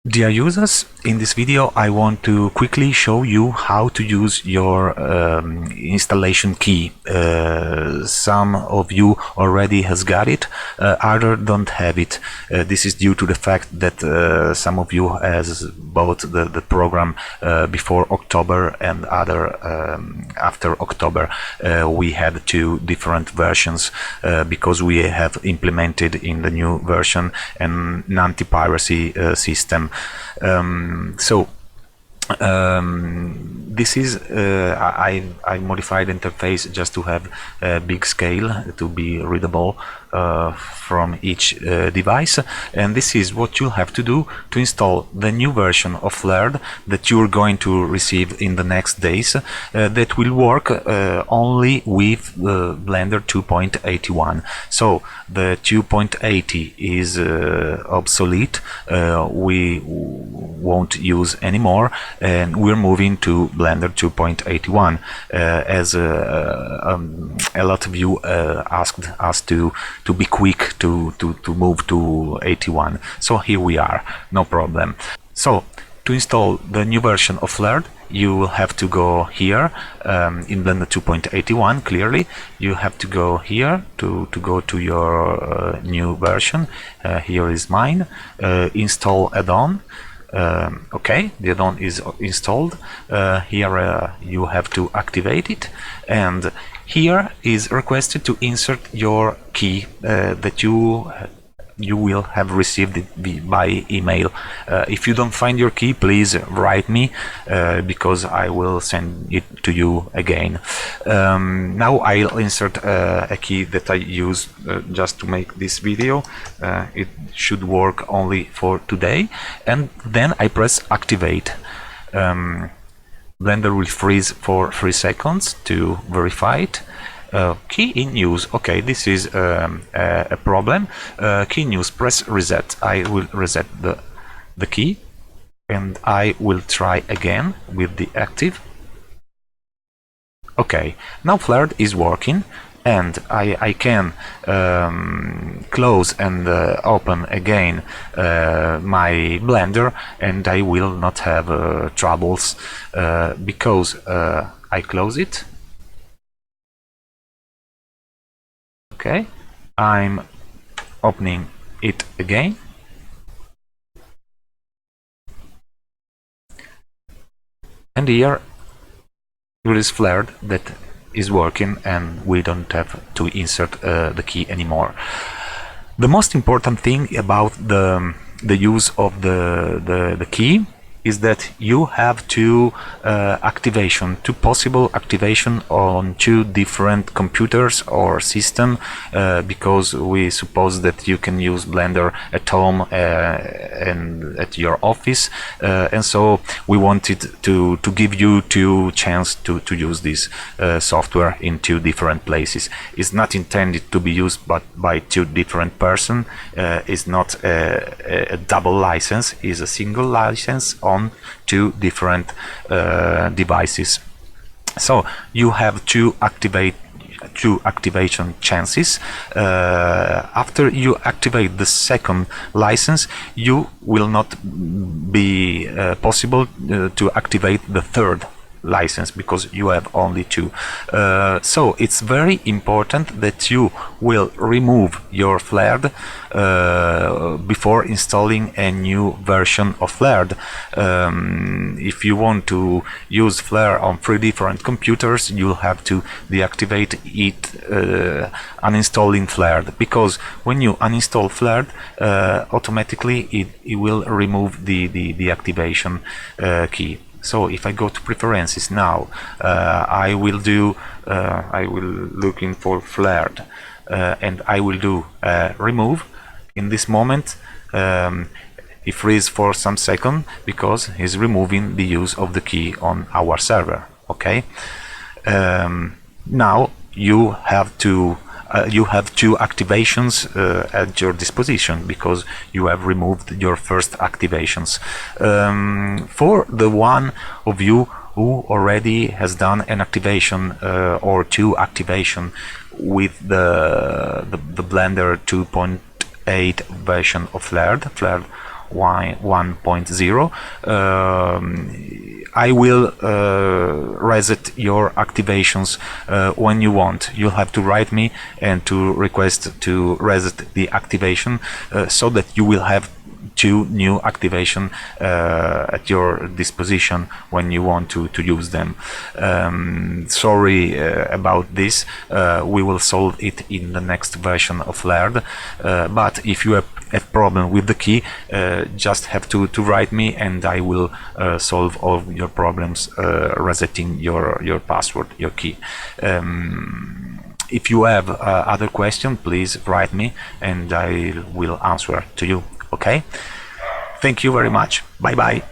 Dear users, in this video I want to quickly show you how to use your installation key. Some of you already has got it, others don't have it. This is due to the fact that some of you has bought the program before October and other after October. We had two different versions because we have implemented in the new version an anti-piracy system. This is I modified the interface just to have a big scale to be readable from each device, and this is what you'll have to do to install the new version of Flared that you're going to receive in the next days, that will work only with Blender 2.81. So the 2.80 is obsolete, we won't use anymore, and we're moving to Blender 2.81 as a lot of you asked us to be quick to move to 81. So here we are, no problem. So to install the new version of Flared, you will have to go here in Blender 2.81. Clearly you have to go here to go to your new version. Here is mine. Install add-on. Okay, the add-on is installed. Here you have to activate it, and here is requested to insert your key that you will have received it by email. If you don't find your key, please write me because I will send it to you again. Now I'll insert a key that I use just to make this video. It should work only for today, and then I press activate. Blender will freeze for 3 seconds to verify it. Key in use. Okay, this is a problem. Key in use, press reset. I will reset the key, and I will try again with the active. Okay, now Flared is working, and I can close and open again my Blender, and I will not have troubles because I close it. Okay, I'm opening it again, and here it is Flared that is working, and we don't have to insert the key anymore. The most important thing about the use of the key is that you have two possible activation on 2 different computers or system, because we suppose that you can use Blender at home and at your office, and so we wanted to give you 2 chance to use this software in 2 different places. It's not intended to be used by 2 different person. It's not a double license, it's a single license on 2 different devices. So you have 2 activation chances. After you activate the second license, you will not be possible to activate the third license because you have only 2. So it's very important that you will remove your Flared before installing a new version of Flared. If you want to use Flare on 3 different computers, you'll have to deactivate it, uninstalling Flared, because when you uninstall Flared, automatically it will remove the activation key. So if I go to preferences now, I will looking for Flared, and I will do remove. In this moment he freeze for some second because he's removing the use of the key on our server. Okay, now you have 2 activations at your disposition because you have removed your first activations. For the one of you who already has done an activation or 2 activation with the Blender 2.8 version of Flared 1.0, I will reset your activations when you want. You'll have to write me and to request to reset the activation so that you will have 2 new activation at your disposition when you want to use them. Sorry about this. We will solve it in the next version of Laird, but if you have a problem with the key, just have to write me and I will solve all your problems resetting your password, your key. If you have other questions, please write me and I will answer to you. Okay? Thank you very much. Bye bye.